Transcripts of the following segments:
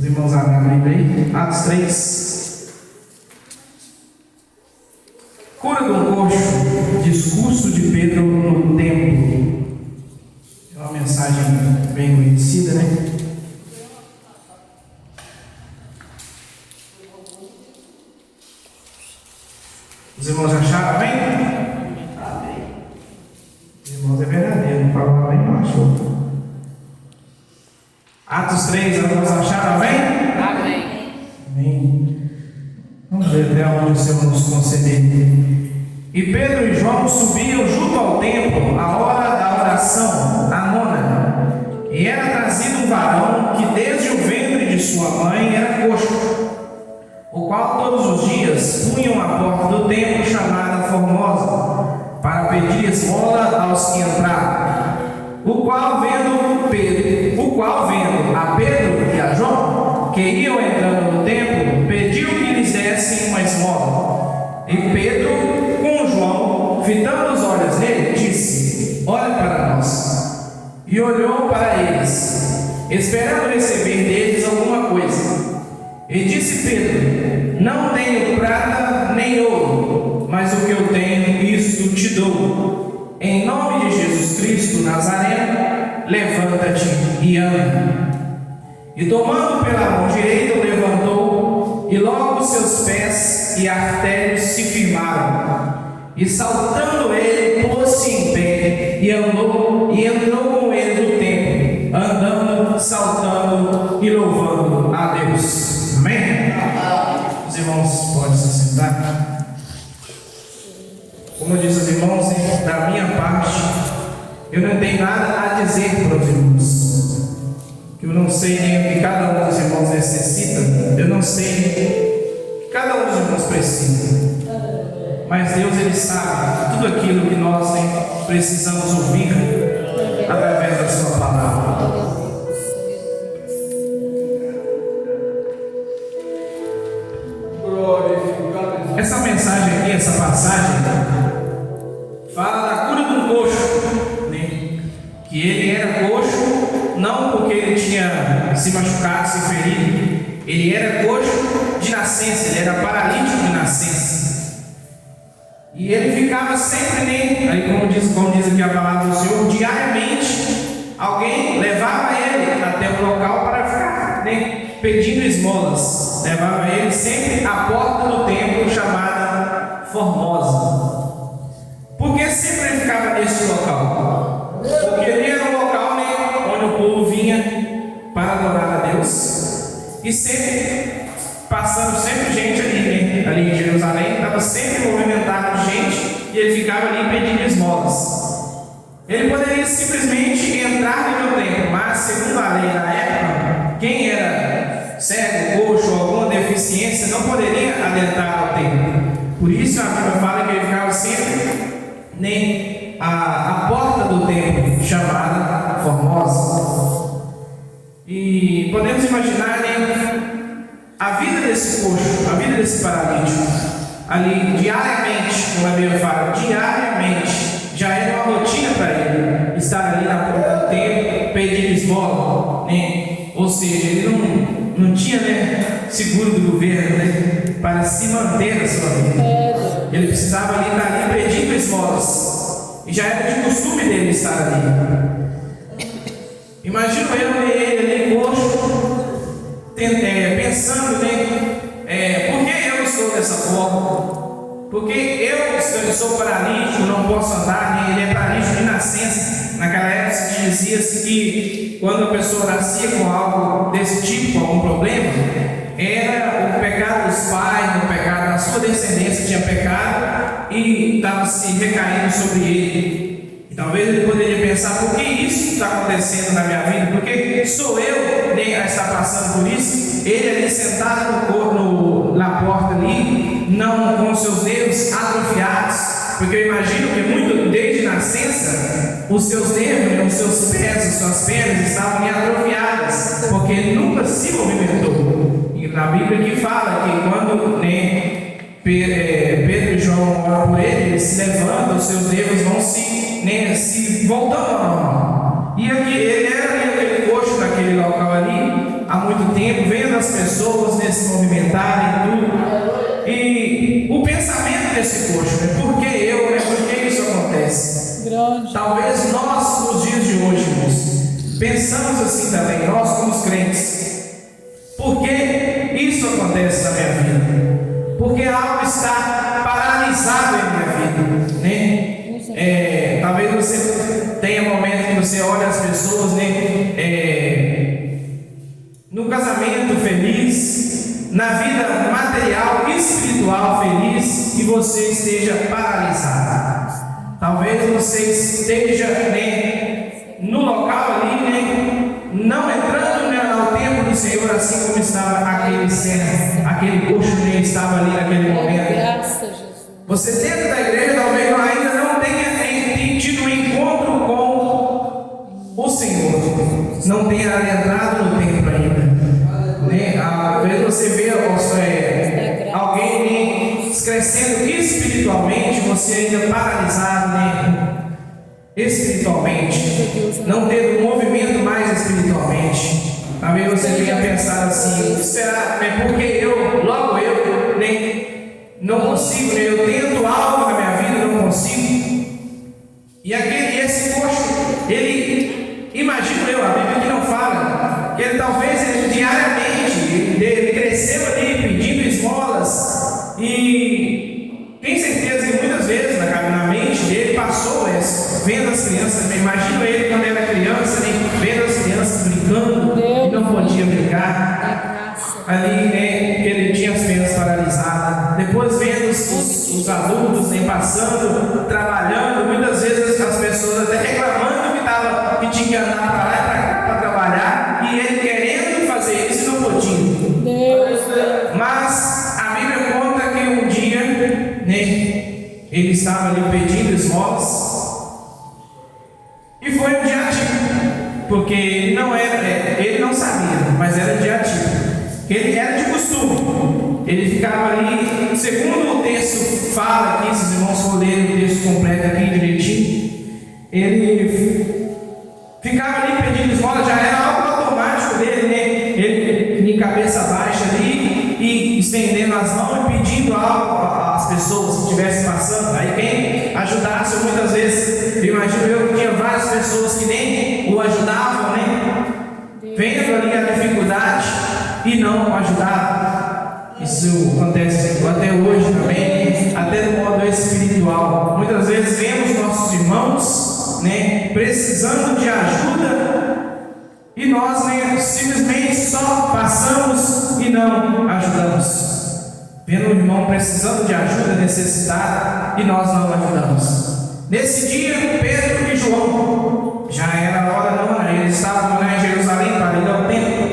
irmãos abrem a Bíblia aí, Atos 3. Cura de um coxo, discurso de Pedro no templo. É uma mensagem bem conhecida, né? Os irmãos acharam, amém? Amém. Os irmãos é verdadeiro, não falou amém, não achou. Atos 3, os irmãos acharam, amém? Amém. Amém. Vamos ver até onde o Senhor nos conceder. E Pedro e João subiam junto ao templo, à hora da oração, a nona. E era trazido um varão que desde o ventre de sua mãe era coxo, o qual todos os dias punham à porta do templo chamada Formosa, para pedir esmola aos que entravam. O qual vendo a Pedro e a João, que iam entrando no templo, pediu que lhes dessem uma esmola. E Pedro, com João, fitando os olhos nele, disse: olha para nós. E olhou para eles, esperando receber deles alguma coisa. E disse Pedro: não tenho prata nem ouro, mas o que eu tenho, isto te dou. Em nome de Jesus Cristo Nazareno, levanta-te e anda. E tomando pela mão direita, o levantou, e logo seus pés e artérios se firmaram. E saltando ele, pôs-se em pé, e andou, e entrou com ele no templo, andando, saltando e louvando a Deus. Amém? Os irmãos podem se sentar. Como diz os irmãos, da minha parte, eu não tenho nada a dizer para os irmãos. Que eu não sei nem o que cada um dos irmãos necessita. Eu não sei o que cada um dos irmãos precisa. Mas Deus, Ele sabe tudo aquilo que nós precisamos ouvir através da Sua palavra. Essa mensagem aqui, essa passagem, fala da cura de um coxo, né? Que ele era coxo não porque ele tinha se machucado, se ferido. Ele era coxo de nascença, ele era paralítico de nascença. E ele ficava sempre nele, aí como diz aqui a palavra do Senhor, diariamente alguém levava ele até o local para ficar, né, pedindo esmolas. Levava ele sempre à porta do templo chamada Formosa. Por que sempre ele ficava nesse local? Porque ele era um local, né, onde o povo vinha para adorar a Deus. E sempre passando sempre gente ali, né? Ali em Jerusalém estava sempre movimentado de gente, e ele ficava ali pedindo esmolas. Ele poderia simplesmente entrar no templo, mas segundo a lei da época, quem era cego, coxo ou alguma deficiência não poderia adentrar ao templo. Por isso a Bíblia fala que ele ficava sempre nem a porta do templo chamada Formosa. E podemos imaginar, né, a vida desse coxo, a vida desse paralítico, ali diariamente, como a Bíblia fala, diariamente, já era uma rotina para ele estar ali na porta do templo, pedindo esmola, né? Ou seja, ele não tinha, né, seguro do governo, né, para se manter na sua vida. Ele precisava ali estar ali pedindo esmolas, e já era de costume dele estar ali. Imagino eu ele ali coxo, pensando, né, por que eu estou dessa forma? Porque eu sou paralítico, não posso andar, né? Ele é paralítico de nascença. Naquela época se dizia-se que quando a pessoa nascia com algo desse tipo, algum problema, era o pecado dos pais, o pecado da sua descendência tinha pecado e estava se recaindo sobre ele. E talvez ele poderia pensar: por que isso está acontecendo na minha vida? Porque sou eu, né, a estar passando por isso? Ele ali sentado na porta ali, não com seus dedos atrofiados, porque eu imagino que muito desde nascença os seus dedos, os seus pés, as suas pernas estavam atrofiadas, porque ele nunca se movimentou. E na Bíblia que fala que quando, né, Pedro e João oram por ele, ele se levanta, os seus dedos vão se voltando ao normal. E aqui ele era aquele coxo naquele local ali há muito tempo, vendo vendo as pessoas se movimentarem e tudo. E o pensamento desse coxo, né? Por que eu, né? Por que isso acontece? Grande. Talvez nós, nos dias de hoje, irmãos, pensamos assim também, nós como crentes. Por que isso acontece na minha vida? Porque algo está paralisado em minha vida, né? Talvez você tenha momentos que você olha as pessoas, né? No casamento feliz, na vida material e espiritual feliz, e você esteja paralisado. Talvez você esteja, né, no local ali, né, não entrando, né, ao templo do Senhor, assim como estava aquele servo, aquele coxo, né, estava ali naquele momento. Graças a Jesus. Você dentro da igreja talvez ainda não tenha tido um encontro com o Senhor, não tenha adentrado no templo ainda, né? Às vezes você vê alguém crescendo espiritualmente, você ainda paralisado, né? Espiritualmente, não tendo movimento mais espiritualmente. Talvez você venha pensar assim: será? É porque logo eu, né, não consigo, né? Eu tento algo na minha vida, não consigo. E esse coxo, ele, imagino eu, a Bíblia que não fala, que ele talvez diariamente ele cresceu ali pedindo esmolas, e tem certeza que muitas vezes na mente dele passou vendo as crianças. Imagino ele quando era criança, né, vendo as crianças brincando e não podia brincar ali, né, que ele tinha as pernas paralisadas. Depois vendo os adultos, né, passando, trabalhando, muitas vezes as pessoas até reclamando que tinha que andar para lá e para cá para trabalhar, e ele querendo fazer isso e não podia. Mas a Bíblia conta que um dia, né, ele estava ali pedindo esmolas, e foi um dia atípico, porque ele não sabia, mas era um dia atípico. Ele era de costume, ele ficava ali, segundo o texto fala aqui, se os irmãos for ler o texto completo aqui direitinho, ele ficava ali pedindo esmola, já era algo automático dele, né? Ele em cabeça baixa ali e estendendo as mãos e pedindo algo às pessoas que estivessem passando. Aí quem ajudasse, muitas vezes, imagino eu que tinha várias pessoas que nem o ajudavam, né? Vendo ali a dificuldade e não o ajudavam. Isso acontece até hoje também, até no modo espiritual. Muitas vezes vemos nossos irmãos, né, precisando de ajuda, e nós, né, simplesmente só passamos e não ajudamos. Vendo o irmão precisando de ajuda, necessitado, e nós não ajudamos. Nesse dia, Pedro e João, já era a hora nona, eles estavam lá em Jerusalém para ir ao templo,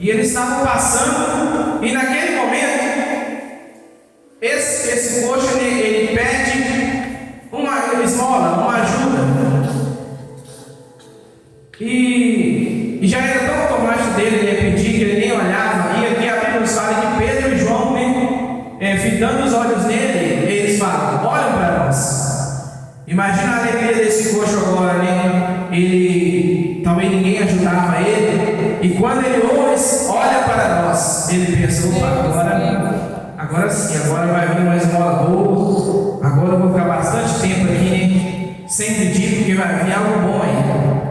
e eles estavam passando, e naquele momento, esse coxo, ele pede uma esmola, uma ajuda, e já era tão automático dele, ele pedir, que ele nem olhava. E aqui a Bíblia nos fala que Pedro e João, né, fitando os olhos nele, eles falam: olham para nós. Imagina a alegria desse coxo agora, né? Ele, talvez ninguém ajudava ele, e quando ele olha para nós, ele pensa: opa, agora sim, agora vai vir uma esmola boa, agora eu vou ficar bastante tempo aqui, né, sem pedir, porque vai vir algo bom aí.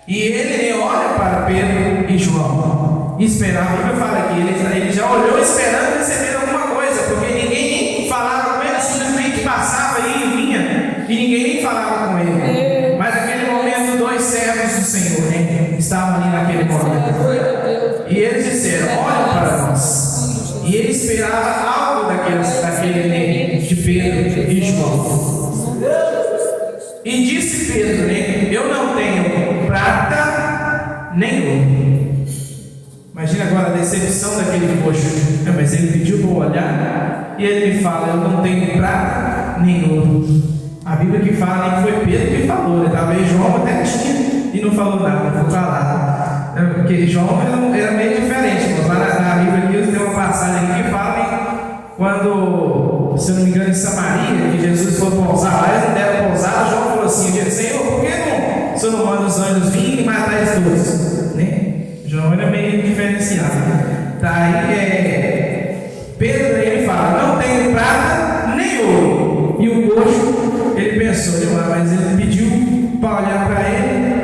E ele olha para Pedro e João e esperava. A Bíblia fala que ele já olhou esperando receber alguma coisa, porque ninguém nem falava com ele, simplesmente passava aí e vinha, e ninguém nem falava com ele. Mas naquele momento, dois servos do Senhor, né, estavam ali naquele momento, e eles disseram: olha para nós. E ele esperava algo daquele de Pedro e João. E disse Pedro, né, eu não tenho prata nem ouro. Imagina agora a decepção daquele coxo. Mas ele pediu para olhar, e ele me fala: eu não tenho prata nem ouro. A Bíblia que fala que foi Pedro que falou, né? Talvez João até tinha e não falou nada, não foi falar. Porque João era meio diferente. Mas lá na Bíblia aqui tem uma passagem aqui que fala quando, se eu não me engano, em Samaria, que Jesus foi pousar lá, eles não deram pousar. João falou assim: Senhor, por que não, o Senhor não manda os anjos virem e matar eles todos? Né? João agora é meio diferenciado. Daí Pedro ele fala: não tem prata nem ouro. E o coxo, ele pensou, mas ele pediu para olhar para ele,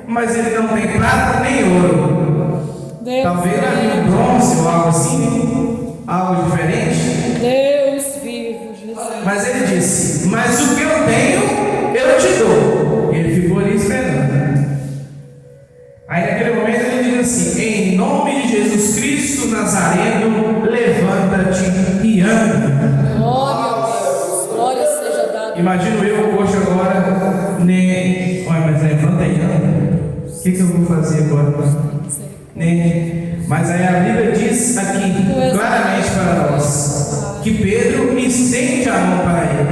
mas ele não tem prata nem ouro. Deus, talvez ali um bronze ou algo assim, algo diferente. Deus vivo, Jesus. Mas ele disse: mas o que eu tenho, eu te dou. Ele ficou ali esperando. Aí naquele momento ele diz assim: em nome de Jesus Cristo Nazareno, levanta-te e anda. Glória a Deus, glória seja dada. Imagino eu, coxo, agora, né? Olha, mas levanta e anda. O que eu vou fazer agora? Né? Mas aí a Bíblia diz aqui, claramente para nós, que Pedro estende a mão para ele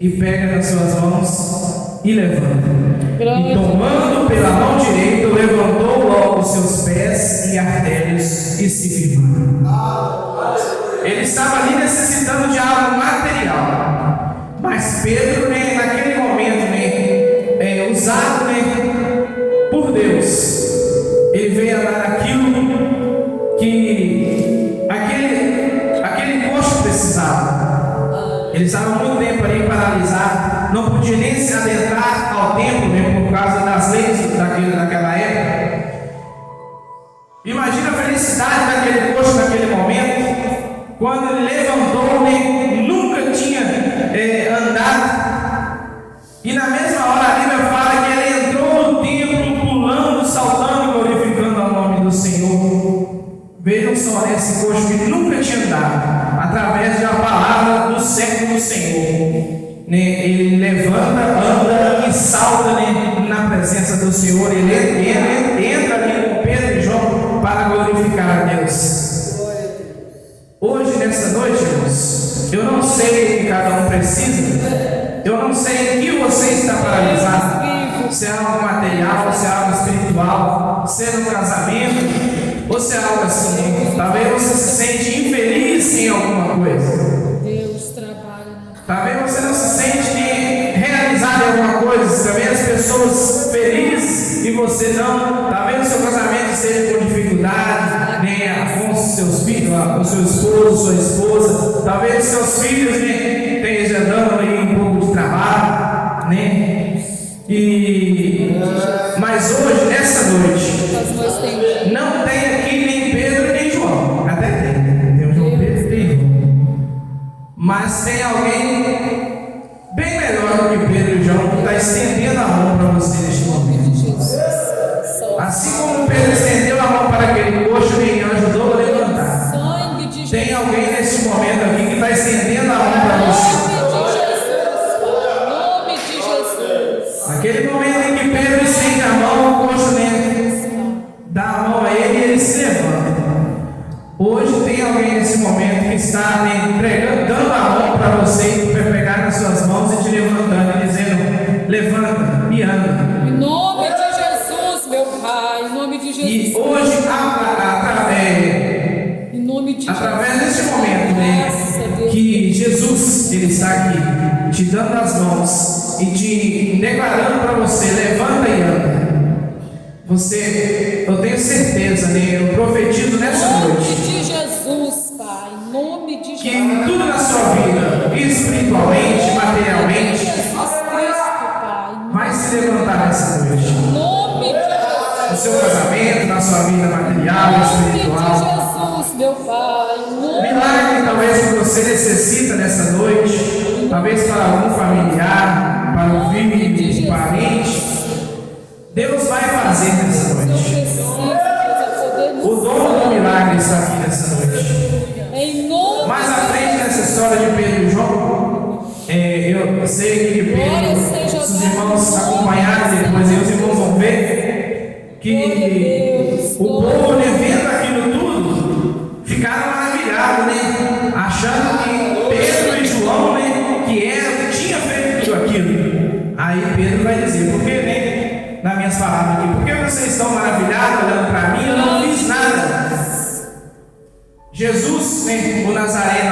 e pega nas suas mãos e levanta. E tomando pela mão direita, levantou logo os seus pés e artérios e se firmaram. Ele estava ali necessitando de algo material, mas Pedro, né, naquele momento, né, usado, né, por Deus, ele veio a dar aquilo que aquele coxo precisava. Ele estava muito tempo ali paralisado, não podia nem se adentrar ao templo, né, por causa das leis daquela época. Imagina a felicidade daquele coxo naquele momento, quando ele levantou, né, nunca tinha andado, e na mesma hora a Bíblia fala que ele entrou no templo pulando, saltando, glorificando ao nome do Senhor. Vejam só esse coxo que nunca tinha andado, através da palavra do século do Senhor. Ele levanta, anda e salta, né, na presença do Senhor. Ele entra ali com Pedro e João para glorificar a Deus. Hoje, nessa noite, irmãos, eu não sei o que cada um precisa, eu não sei em que você está paralisado, se é algo material, se é algo espiritual, se é no casamento, ou se é algo assim. Talvez você se sente infeliz em alguma coisa. Deus trabalha. Talvez você não se sente realizado em alguma coisa. Talvez as pessoas felizes e você não. Talvez o seu casamento seja com dificuldade, né, com os seus filhos, com o seu esposo, sua esposa. Talvez os seus filhos, né, estejam dando aí um pouco de trabalho, né? Mas hoje, nessa noite, não tem aqui nem Pedro nem João. Até tem o João Pedro e tem João. Mas tem alguém bem melhor do que Pedro e João que está estendendo a mão para você neste momento. Assim como Pedro estendeu a mão para aquele coxo e ajudou a levantar, tem alguém neste momento aqui que está estendendo a mão para você. Naquele momento em que Pedro estende a mão, o coxo dá a mão a ele e ele se levanta. Hoje tem alguém nesse momento que está entregando, dando a mão para você, para pegar nas suas mãos e te levantando e dizendo: levanta e anda. Em nome de Jesus, meu Pai, em nome de Jesus. E hoje, através deste momento, que Jesus ele está aqui, te dando as mãos e te declarando para você: levanta e anda. Eu tenho certeza, eu profetizo nessa noite. Em nome de Jesus, Pai, em nome de Jesus. Que tudo na sua vida, espiritualmente, materialmente, vai se levantar nessa noite. Em nome de Jesus. No seu casamento, na sua vida material, espiritual. Em nome de Jesus, meu Pai. Milagre talvez que você necessita nessa noite, talvez para algum familiar, para um filho, um parente. Deus vai fazer nessa noite. O dono do milagre está aqui nessa noite. Mais à frente nessa história de Pedro e João, eu sei que Pedro, os irmãos acompanharam depois, e os irmãos vão ver que o povo, vendo aquilo tudo, ficaram maravilhados, achando que Pedro e João, que tinha feito tudo aquilo. Aí Pedro vai dizer: por que, nas minhas palavras aqui, por que vocês estão maravilhados olhando para mim? Eu não fiz nada. Jesus, o Nazareno,